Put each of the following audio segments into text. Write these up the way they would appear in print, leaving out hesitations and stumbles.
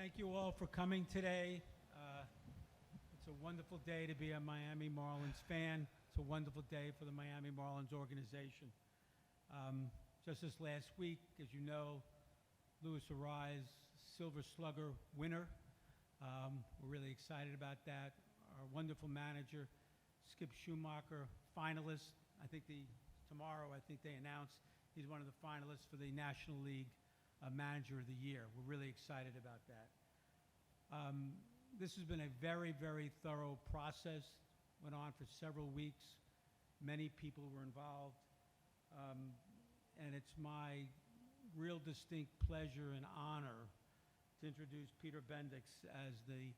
Thank you all for coming today. It's a wonderful day to be a Miami Marlins fan. It's a wonderful day for the Miami Marlins organization. Just this last week, as you know, Luis Arraez, Silver Slugger winner. We're really excited about that. Our wonderful manager, Skip Schumacher, finalist. Tomorrow they announced he's one of the finalists for the National League Manager of the Year. We're really excited about that. This has been a very, very thorough process. Went on for several weeks. Many people were involved. And it's my real distinct pleasure and honor to introduce Peter Bendix as the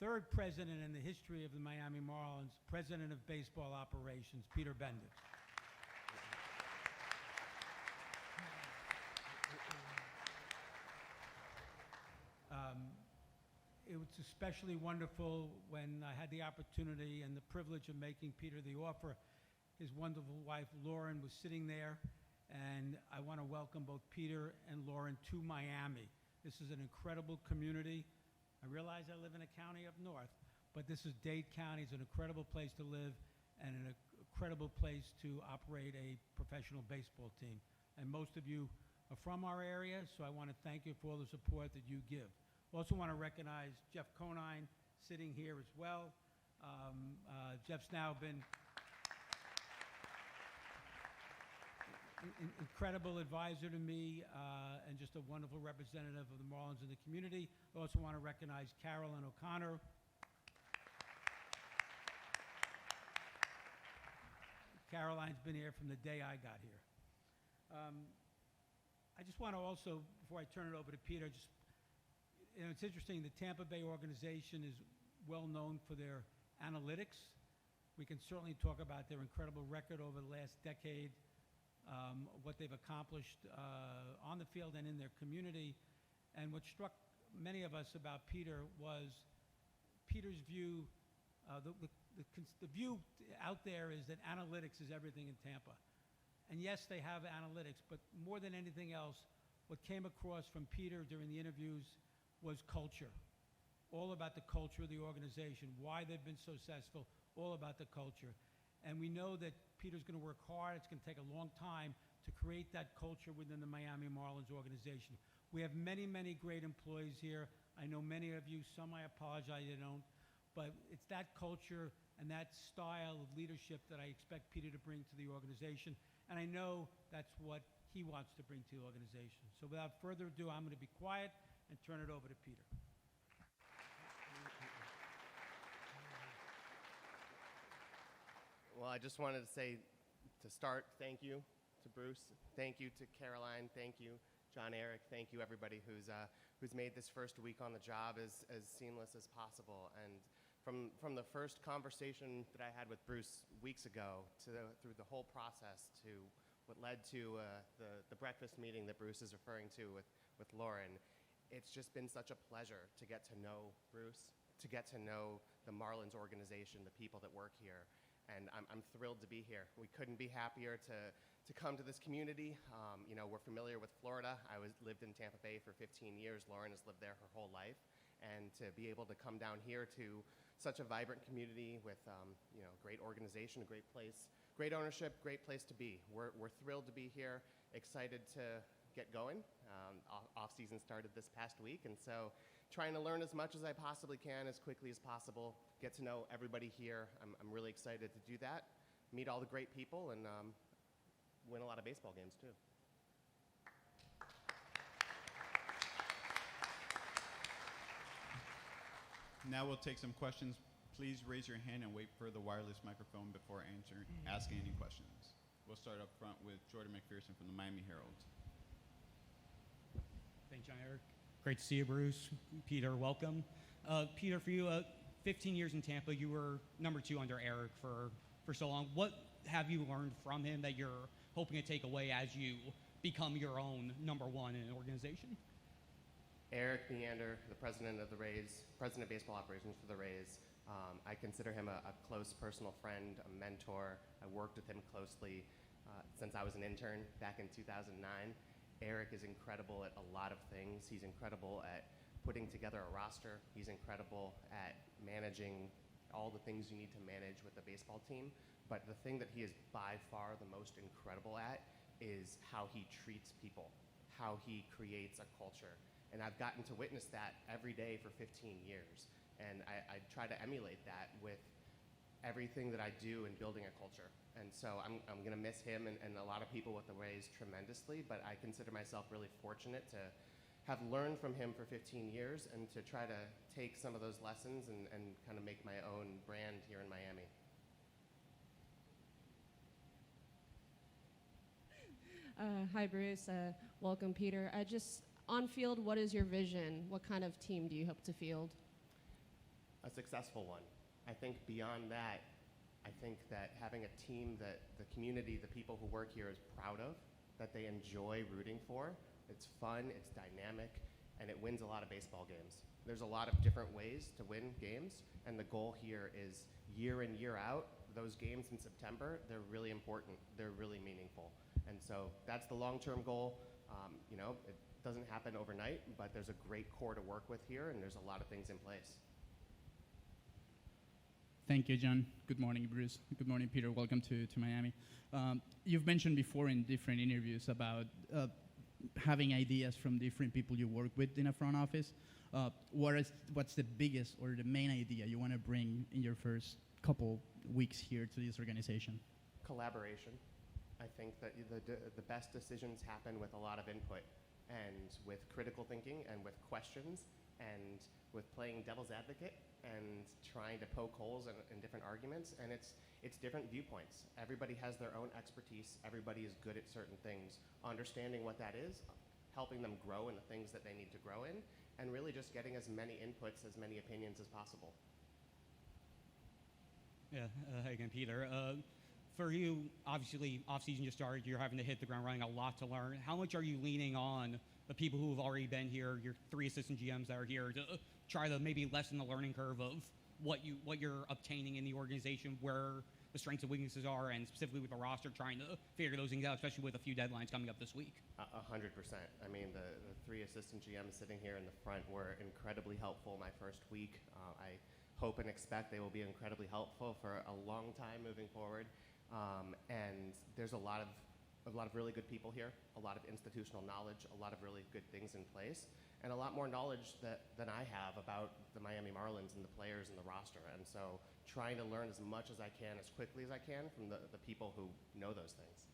third president in the history of the Miami Marlins, president of baseball operations, Peter Bendix. It was especially wonderful when I had the opportunity and the privilege of making Peter the offer. His wonderful wife, Lauren, was sitting there, and I want to welcome both Peter and Lauren to Miami. This is an incredible community. I realize I live in a county up north, but this is Dade County. It's an incredible place to live and an incredible place to operate a professional baseball team. And most of you are from our area, so I want to thank you for all the support that you give. Also want to recognize Jeff Conine sitting here as well. Jeff's now been incredible advisor to me and just a wonderful representative of the Marlins in the community. I also want to recognize Carolyn O'Connor. Caroline's been here from the day I got here. I just want to also, before I turn it over to Peter, it's interesting, the Tampa Bay organization is well known for their analytics. We can certainly talk about their incredible record over the last decade, what they've accomplished on the field and in their community. And what struck many of us about Peter was Peter's view, the view out there is that analytics is everything in Tampa. And yes, they have analytics, but more than anything else, what came across from Peter during the interviews was culture. All about the culture of the organization, why they've been so successful, all about the culture. And we know that Peter's going to work hard. It's going to take a long time to create that culture within the Miami Marlins organization. We have many, many great employees here. I know many of you, some I apologize you don't, but it's that culture and that style of leadership that I expect Peter to bring to the organization. And I know that's what he wants to bring to the organization. So without further ado, I'm going to be quiet and turn it over to Peter. Well, I just wanted to say, to start, thank you to Bruce. Thank you to Caroline. Thank you, John Eric. Thank you, everybody who's made this first week on the job as seamless as possible. And from the first conversation that I had with Bruce weeks ago through the whole process to what led to the breakfast meeting that Bruce is referring to with Lauren, it's just been such a pleasure to get to know Bruce, to get to know the Marlins organization, the people that work here. And I'm thrilled to be here. We couldn't be happier to come to this community. We're familiar with Florida. I lived in Tampa Bay for 15 years. Lauren has lived there her whole life. And to be able to come down here to such a vibrant community with great organization, a great place, great ownership, great place to be. We're thrilled to be here, excited to get going. Off-season started this past week, and so trying to learn as much as I possibly can as quickly as possible, get to know everybody here. I'm really excited to do that, meet all the great people, and win a lot of baseball games too. Now we'll take some questions. Please raise your hand and wait for the wireless microphone before asking any questions. We'll start up front with Jordan McPherson from the Miami Herald. Thanks, John Eric. Great to see you, Bruce. Peter, welcome. Peter, for you, 15 years in Tampa, you were number 2 under Eric for so long. What have you learned from him that you're hoping to take away as you become your own number 1 in an organization? Eric Neander, the president of the Rays, president of baseball operations for the Rays. I consider him a close personal friend, a mentor. I worked with him closely since I was an intern back in 2009. Eric is incredible at a lot of things. He's incredible at putting together a roster. He's incredible at managing all the things you need to manage with the baseball team. But the thing that he is by far the most incredible at is how he treats people, how he creates a culture. And I've gotten to witness that every day for 15 years. And I try to emulate that with everything that I do in building a culture. And so I'm going to miss him and a lot of people with the Rays tremendously, but I consider myself really fortunate to have learned from him for 15 years and to try to take some of those lessons and kind of make my own brand here in Miami. Hi, Bruce. Welcome, Peter. On field, what is your vision? What kind of team do you hope to field? A successful one. I think beyond that, I think that having a team that the community, the people who work here is proud of, that they enjoy rooting for. It's fun, it's dynamic, and it wins a lot of baseball games. There's a lot of different ways to win games, and the goal here is year in, year out, those games in September, they're really important, they're really meaningful. And so that's the long-term goal. It doesn't happen overnight, but there's a great core to work with here, and there's a lot of things in place. Thank you, John. Good morning, Bruce. Good morning, Peter. Welcome to Miami. You've mentioned before in different interviews about having ideas from different people you work with in a front office. What's the biggest or the main idea you want to bring in your first couple weeks here to this organization? Collaboration. I think that the best decisions happen with a lot of input and with critical thinking and with questions and with playing devil's advocate and trying to poke holes in different arguments. And it's different viewpoints. Everybody has their own expertise. Everybody is good at certain things. Understanding what that is, helping them grow in the things that they need to grow in, and really just getting as many inputs, as many opinions as possible. Yeah, hi again, Peter. For you, obviously, off-season just started. You're having to hit the ground running, a lot to learn. How much are you leaning on the people who have already been here, your 3 assistant GMs that are here, to try to maybe lessen the learning curve of what you're obtaining in the organization, where the strengths and weaknesses are, and specifically with the roster, trying to figure those things out, especially with a few deadlines coming up this week? 100%. I mean, the 3 assistant GMs sitting here in the front were incredibly helpful my first week. I hope and expect they will be incredibly helpful for a long time moving forward. And there's a lot of really good people here, a lot of institutional knowledge, a lot of really good things in place, and a lot more knowledge than I have about the Miami Marlins and the players and the roster. And so trying to learn as much as I can, as quickly as I can from the people who know those things.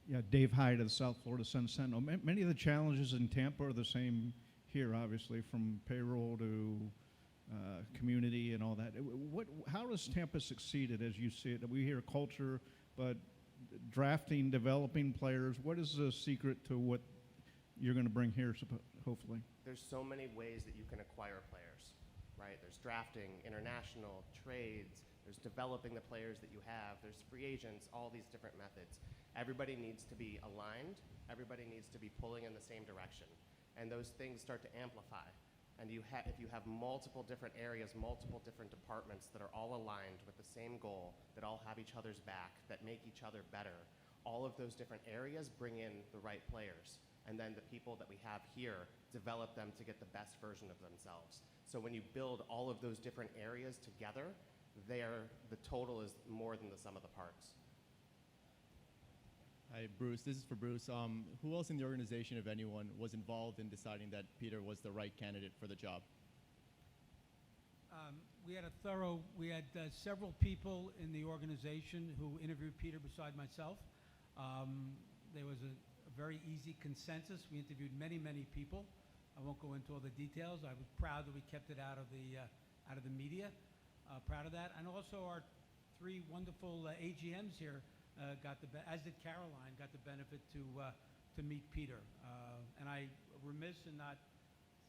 Yeah, Dave Hyde of the South Florida Sun Sentinel. Many of the challenges in Tampa are the same here, obviously, from payroll to community and all that. How does Tampa succeed as you see it? We hear culture, but drafting, developing players, what is the secret to what you're going to bring here, hopefully? There's so many ways that you can acquire players, right? There's drafting, international, trades, there's developing the players that you have, there's free agents, all these different methods. Everybody needs to be aligned, everybody needs to be pulling in the same direction, and those things start to amplify. And if you have multiple different areas, multiple different departments that are all aligned with the same goal, that all have each other's back, that make each other better, all of those different areas bring in the right players. And then the people that we have here develop them to get the best version of themselves. So when you build all of those different areas together, the total is more than the sum of the parts. Hi, Bruce. This is for Bruce. Who else in the organization, if anyone, was involved in deciding that Peter was the right candidate for the job? We had several people in the organization who interviewed Peter beside myself. There was a very easy consensus. We interviewed many, many people. I won't go into all the details. I was proud that we kept it out of the media. Proud of that. And also our 3 wonderful AGMs here as did Caroline, got the benefit to meet Peter. And I remiss in not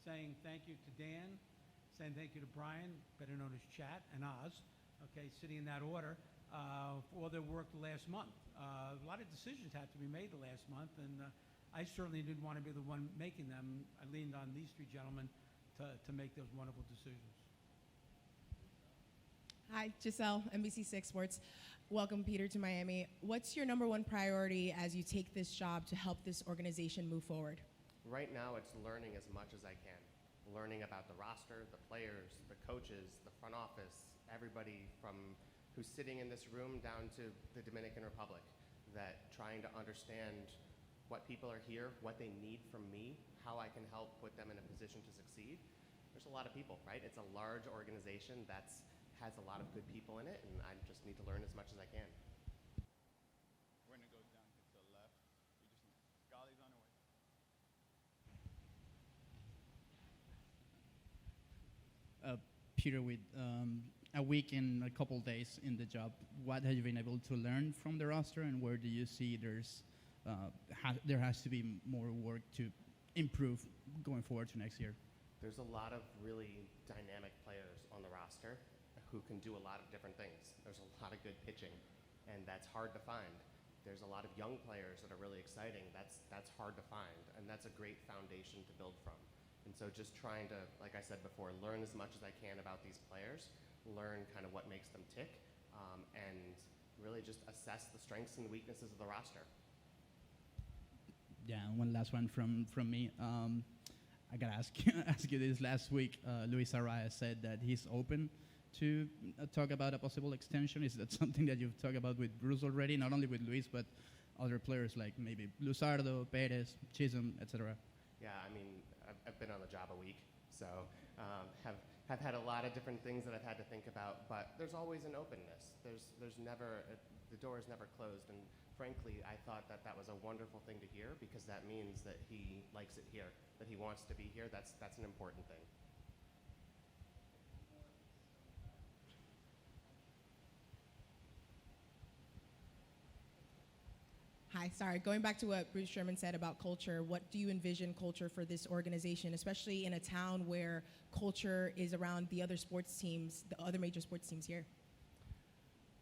saying thank you to Dan, saying thank you to Brian, better known as Chat, and Oz, okay, sitting in that order, for all their work the last month. A lot of decisions had to be made the last month, and I certainly didn't want to be the one making them. I leaned on these 3 gentlemen to make those wonderful decisions. Hi, Giselle, NBC6 Sports. Welcome, Peter, to Miami. What's your number 1 priority as you take this job to help this organization move forward? Right now, it's learning as much as I can. learning about the roster, the players, the coaches, the front office, everybody from who's sitting in this room down to the Dominican Republic, that trying to understand what people are here, what they need from me, how I can help put them in a position to succeed. There's a lot of people, right? It's a large organization that has a lot of good people in it, and I just need to learn as much as I can. We're going to go down to the left. We just need Golly's on the way. Peter, with a week and a couple days in the job, what have you been able to learn from the roster, and where do you see there has to be more work to improve going forward to next year? There's a lot of really dynamic players on the roster who can do a lot of different things. There's a lot of good pitching, and that's hard to find. There's a lot of young players that are really exciting. That's hard to find, and that's a great foundation to build from. And so just trying to, like I said before, learn as much as I can about these players, learn kind of what makes them tick, and really just assess the strengths and weaknesses of the roster. Yeah, one last one from me. I gotta ask you this. Last week, Luis Arraez said that he's open to talk about a possible extension. Is that something that you've talked about with Bruce already? Not only with Luis, but other players like maybe Luzardo, Perez, Chisholm, etc. Yeah, I mean, I've been on the job a week, so have had a lot of different things that I've had to think about. But there's always an openness. There's never the door is never closed. And frankly, I thought that was a wonderful thing to hear, because that means that he likes it here, that he wants to be here. That's an important thing. Hi, sorry. Going back to what Bruce Sherman said about culture, what do you envision culture for this organization, especially in a town where culture is around the other sports teams, the other major sports teams here?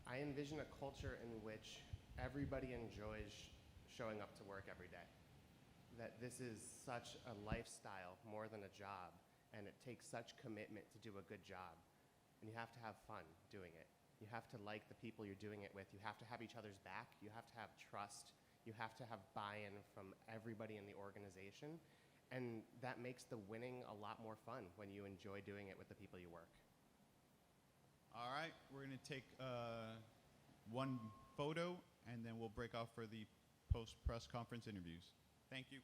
I envision a culture in which everybody enjoys showing up to work every day. That this is such a lifestyle more than a job, and it takes such commitment to do a good job. And you have to have fun doing it. You have to like the people you're doing it with. You have to have each other's back. You have to have trust. You have to have buy-in from everybody in the organization. And that makes the winning a lot more fun when you enjoy doing it with the people you work. All right, we're going to take one photo, and then we'll break off for the post-press conference interviews. Thank you.